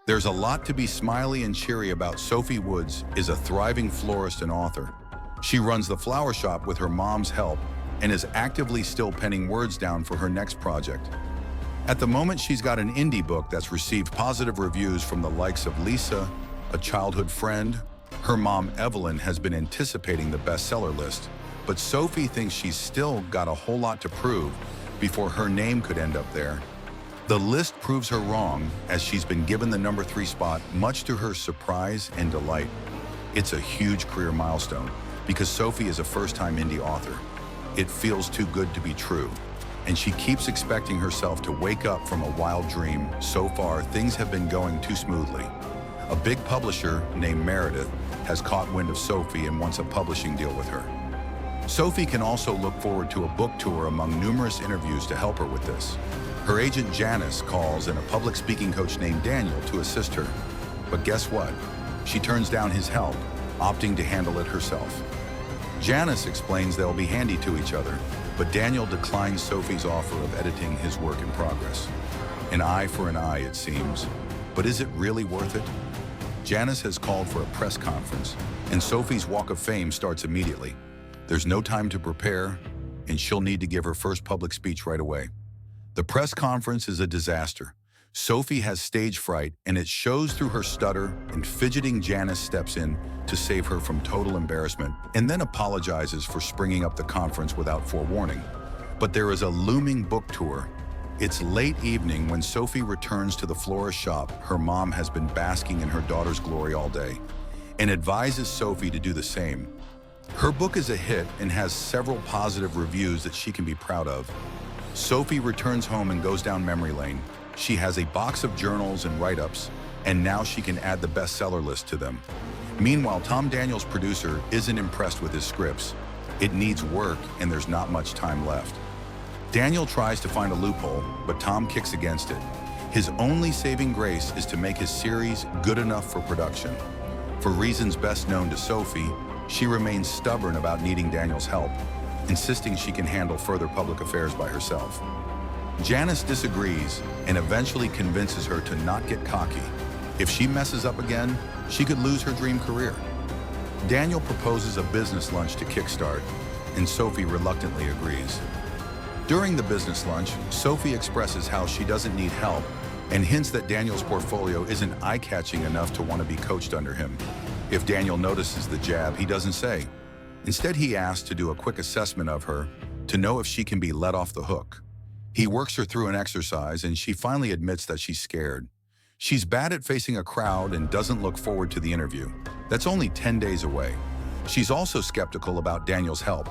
There's a lot to be smiley and cheery about. Sophie Woods is a thriving florist and author. She runs the flower shop with her mom's help and is actively still penning words down for her next project. At the moment, she's got an indie book that's received positive reviews from the likes of Lisa, a childhood friend. Her mom, Evelyn, has been anticipating the bestseller list, but Sophie thinks she's still got a whole lot to prove before her name could end up there. The list proves her wrong, as she's been given the number 3 spot, much to her surprise and delight. It's a huge career milestone, because Sophie is a first-time indie author. It feels too good to be true, and she keeps expecting herself to wake up from a wild dream. So far, things have been going too smoothly. A big publisher named Meredith has caught wind of Sophie and wants a publishing deal with her. Sophie can also look forward to a book tour among numerous interviews to help her with this. Her agent Janice calls in a public speaking coach named Daniel to assist her. But guess what? She turns down his help, opting to handle it herself. Janice explains they'll be handy to each other, but Daniel declines Sophie's offer of editing his work in progress. An eye for an eye, it seems. But is it really worth it? Janice has called for a press conference, and Sophie's walk of fame starts immediately. There's no time to prepare, and she'll need to give her first public speech right away. The press conference is a disaster. Sophie has stage fright, and it shows through her stutter, and fidgeting Janice steps in to save her from total embarrassment, and then apologizes for springing up the conference without forewarning. But there is a looming book tour. It's late evening when Sophie returns to the florist shop. Her mom has been basking in her daughter's glory all day, and advises Sophie to do the same. Her book is a hit and has several positive reviews that she can be proud of. Sophie returns home and goes down memory lane. She has a box of journals and write-ups, and now she can add the bestseller list to them. Meanwhile, Tom Daniel's producer isn't impressed with his scripts. It needs work, and there's not much time left. Daniel tries to find a loophole, but Tom kicks against it. His only saving grace is to make his series good enough for production. For reasons best known to Sophie, she remains stubborn about needing Daniel's help, insisting she can handle further public affairs by herself. Janice disagrees and eventually convinces her to not get cocky. If she messes up again, she could lose her dream career. Daniel proposes a business lunch to kickstart, and Sophie reluctantly agrees. During the business lunch, Sophie expresses how she doesn't need help and hints that Daniel's portfolio isn't eye-catching enough to want to be coached under him. If Daniel notices the jab, he doesn't say. Instead, he asks to do a quick assessment of her to know if she can be let off the hook. He works her through an exercise, and she finally admits that she's scared. She's bad at facing a crowd and doesn't look forward to the interview. That's only 10 days away. She's also skeptical about Daniel's help,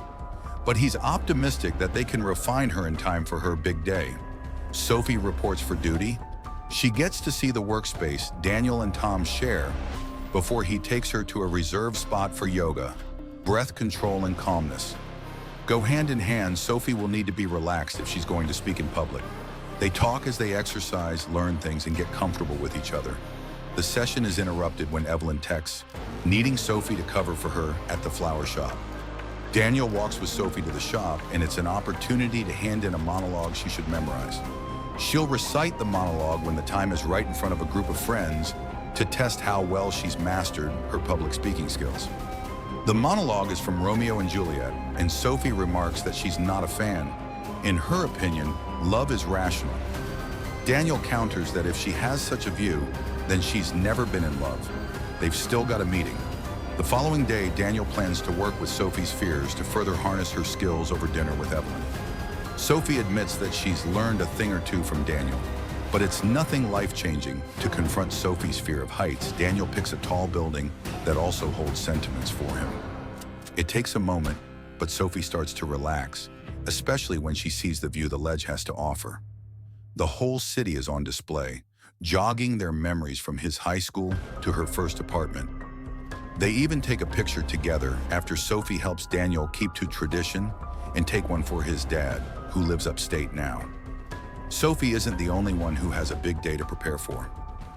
but he's optimistic that they can refine her in time for her big day. Sophie reports for duty. She gets to see the workspace Daniel and Tom share before he takes her to a reserved spot for yoga. Breath control and calmness go hand in hand. Sophie will need to be relaxed if she's going to speak in public. They talk as they exercise, learn things, and get comfortable with each other. The session is interrupted when Evelyn texts, needing Sophie to cover for her at the flower shop. Daniel walks with Sophie to the shop, and it's an opportunity to hand in a monologue she should memorize. She'll recite the monologue when the time is right in front of a group of friends to test how well she's mastered her public speaking skills. The monologue is from Romeo and Juliet, and Sophie remarks that she's not a fan. In her opinion, love is rational. Daniel counters that if she has such a view, then she's never been in love. They've still got a meeting. The following day, Daniel plans to work with Sophie's fears to further harness her skills over dinner with Evelyn. Sophie admits that she's learned a thing or two from Daniel, but it's nothing life-changing. To confront Sophie's fear of heights, Daniel picks a tall building that also holds sentiments for him. It takes a moment, but Sophie starts to relax, especially when she sees the view the ledge has to offer. The whole city is on display, jogging their memories from his high school to her first apartment. They even take a picture together after Sophie helps Daniel keep to tradition and take one for his dad, who lives upstate now. Sophie isn't the only one who has a big day to prepare for.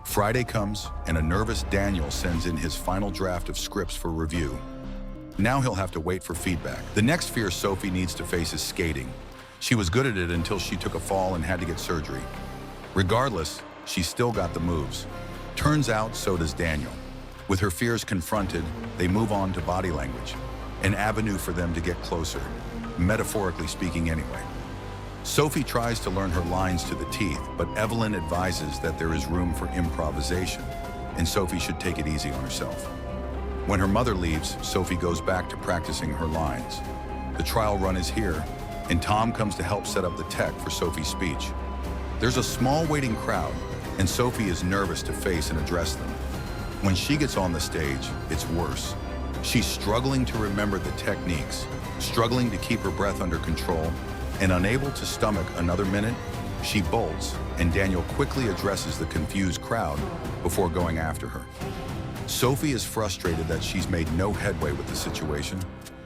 Friday comes, and a nervous Daniel sends in his final draft of scripts for review. Now he'll have to wait for feedback. The next fear Sophie needs to face is skating. She was good at it until she took a fall and had to get surgery. Regardless, she's still got the moves. Turns out, so does Daniel. With her fears confronted, they move on to body language, an avenue for them to get closer, metaphorically speaking anyway. Sophie tries to learn her lines to the teeth, but Evelyn advises that there is room for improvisation, and Sophie should take it easy on herself. When her mother leaves, Sophie goes back to practicing her lines. The trial run is here, and Tom comes to help set up the tech for Sophie's speech. There's a small waiting crowd, and Sophie is nervous to face and address them. When she gets on the stage, it's worse. She's struggling to remember the techniques, struggling to keep her breath under control, and unable to stomach another minute, she bolts, and Daniel quickly addresses the confused crowd before going after her. Sophie is frustrated that she's made no headway with the situation.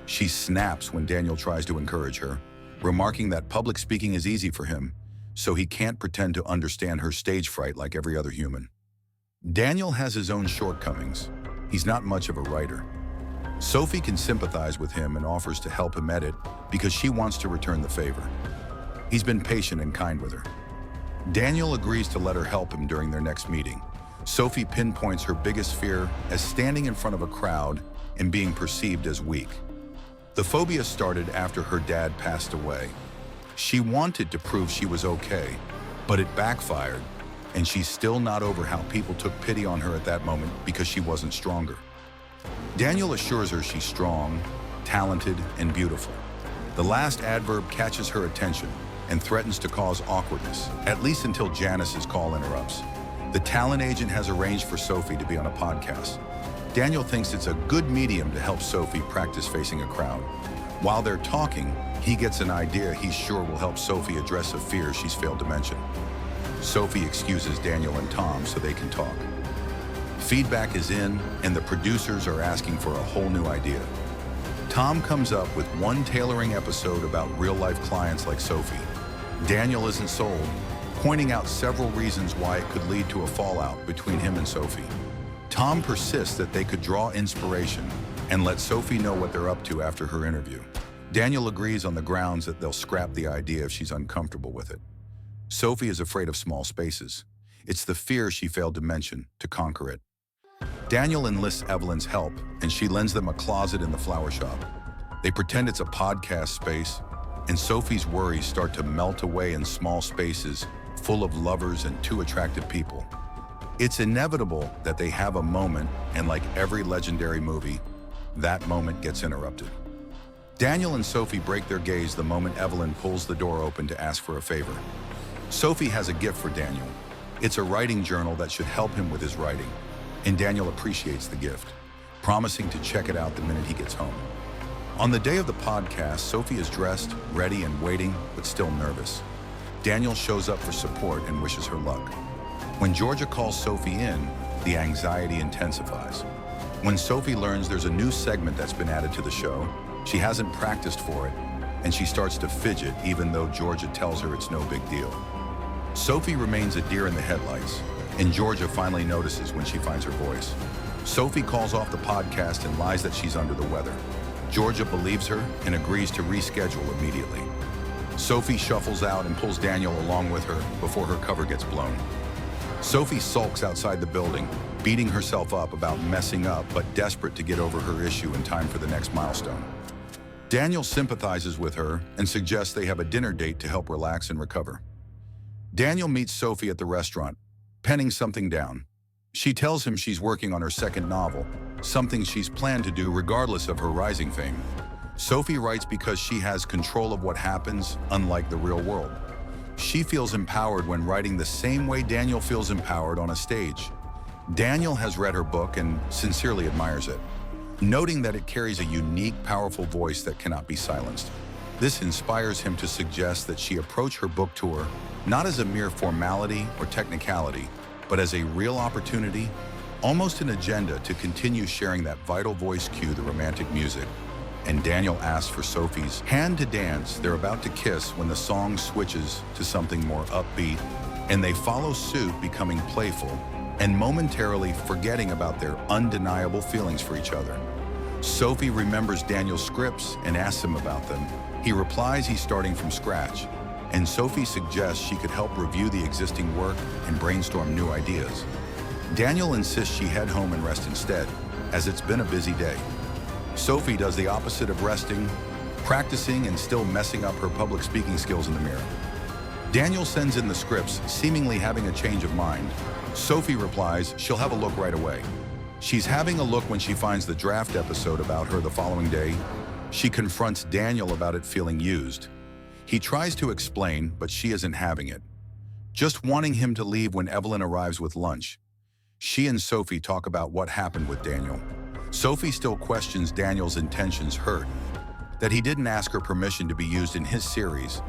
She snaps when Daniel tries to encourage her, remarking that public speaking is easy for him, so he can't pretend to understand her stage fright like every other human. Daniel has his own shortcomings. He's not much of a writer. Sophie can sympathize with him and offers to help him edit because she wants to return the favor. He's been patient and kind with her. Daniel agrees to let her help him during their next meeting. Sophie pinpoints her biggest fear as standing in front of a crowd and being perceived as weak. The phobia started after her dad passed away. She wanted to prove she was okay, but it backfired, and she's still not over how people took pity on her at that moment because she wasn't stronger. Daniel assures her she's strong, talented, and beautiful. The last adverb catches her attention and threatens to cause awkwardness, at least until Janice's call interrupts. The talent agent has arranged for Sophie to be on a podcast. Daniel thinks it's a good medium to help Sophie practice facing a crowd. While they're talking, he gets an idea he's sure will help Sophie address a fear she's failed to mention. Sophie excuses Daniel and Tom so they can talk. Feedback is in, and the producers are asking for a whole new idea. Tom comes up with one tailoring episode about real-life clients like Sophie. Daniel isn't sold, pointing out several reasons why it could lead to a fallout between him and Sophie. Tom persists that they could draw inspiration and let Sophie know what they're up to after her interview. Daniel agrees on the grounds that they'll scrap the idea if she's uncomfortable with it. Sophie is afraid of small spaces. It's the fear she failed to mention to conquer it. Daniel enlists Evelyn's help, and she lends them a closet in the flower shop. They pretend it's a podcast space, and Sophie's worries start to melt away in small spaces full of lovers and two attractive people. It's inevitable that they have a moment, and like every legendary movie, that moment gets interrupted. Daniel and Sophie break their gaze the moment Evelyn pulls the door open to ask for a favor. Sophie has a gift for Daniel. It's a writing journal that should help him with his writing, and Daniel appreciates the gift, promising to check it out the minute he gets home. On the day of the podcast, Sophie is dressed, ready, and waiting, but still nervous. Daniel shows up for support and wishes her luck. When Georgia calls Sophie in, the anxiety intensifies. When Sophie learns there's a new segment that's been added to the show, she hasn't practiced for it, and she starts to fidget even though Georgia tells her it's no big deal. Sophie remains a deer in the headlights, and Georgia finally notices when she finds her voice. Sophie calls off the podcast and lies that she's under the weather. Georgia believes her and agrees to reschedule immediately. Sophie shuffles out and pulls Daniel along with her before her cover gets blown. Sophie sulks outside the building, beating herself up about messing up but desperate to get over her issue in time for the next milestone. Daniel sympathizes with her and suggests they have a dinner date to help relax and recover. Daniel meets Sophie at the restaurant, penning something down. She tells him she's working on her second novel, something she's planned to do regardless of her rising fame. Sophie writes because she has control of what happens, unlike the real world. She feels empowered when writing the same way Daniel feels empowered on a stage. Daniel has read her book and sincerely admires it, noting that it carries a unique, powerful voice that cannot be silenced. This inspires him to suggest that she approach her book tour not as a mere formality or technicality, but as a real opportunity, almost an agenda to continue sharing that vital voice cue, the romantic music. And Daniel asks for Sophie's hand to dance. They're about to kiss when the song switches to something more upbeat, and they follow suit, becoming playful and momentarily forgetting about their undeniable feelings for each other. Sophie remembers Daniel's scripts and asks him about them. He replies he's starting from scratch, and Sophie suggests she could help review the existing work and brainstorm new ideas. Daniel insists she head home and rest instead, as it's been a busy day. Sophie does the opposite of resting, practicing and still messing up her public speaking skills in the mirror. Daniel sends in the scripts, seemingly having a change of mind. Sophie replies she'll have a look right away. She's having a look when she finds the draft episode about her the following day. She confronts Daniel about it feeling used. He tries to explain, but she isn't having it, just wanting him to leave when Evelyn arrives with lunch. She and Sophie talk about what happened with Daniel. Sophie still questions Daniel's intentions, hurt that he didn't ask her permission to be used in his series.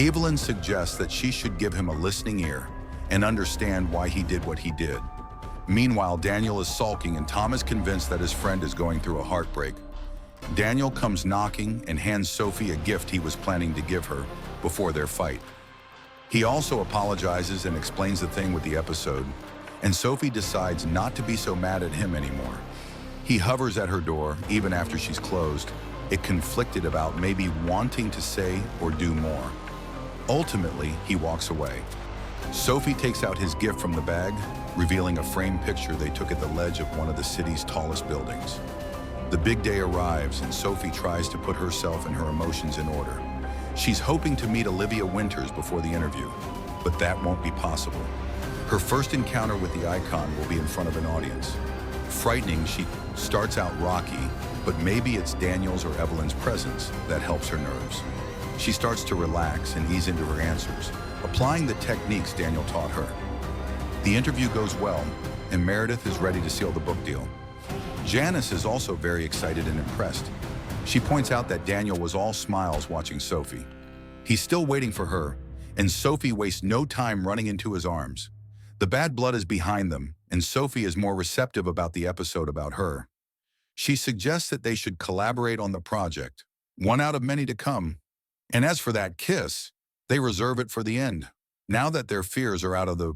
Evelyn suggests that she should give him a listening ear and understand why he did what he did. Meanwhile, Daniel is sulking and Tom is convinced that his friend is going through a heartbreak. Daniel comes knocking and hands Sophie a gift he was planning to give her before their fight. He also apologizes and explains the thing with the episode, and Sophie decides not to be so mad at him anymore. He hovers at her door even after she's closed, it conflicted about maybe wanting to say or do more. Ultimately, he walks away. Sophie takes out his gift from the bag, revealing a framed picture they took at the ledge of one of the city's tallest buildings. The big day arrives and Sophie tries to put herself and her emotions in order. She's hoping to meet Olivia Winters before the interview, but that won't be possible. Her first encounter with the icon will be in front of an audience. Frightening, she starts out rocky, but maybe it's Daniel's or Evelyn's presence that helps her nerves. She starts to relax and ease into her answers, applying the techniques Daniel taught her. The interview goes well, and Meredith is ready to seal the book deal. Janice is also very excited and impressed. She points out that Daniel was all smiles watching Sophie. He's still waiting for her, and Sophie wastes no time running into his arms. The bad blood is behind them, and Sophie is more receptive about the episode about her. She suggests that they should collaborate on the project, one out of many to come. And as for that kiss, they reserve it for the end. Now that their fears are out of the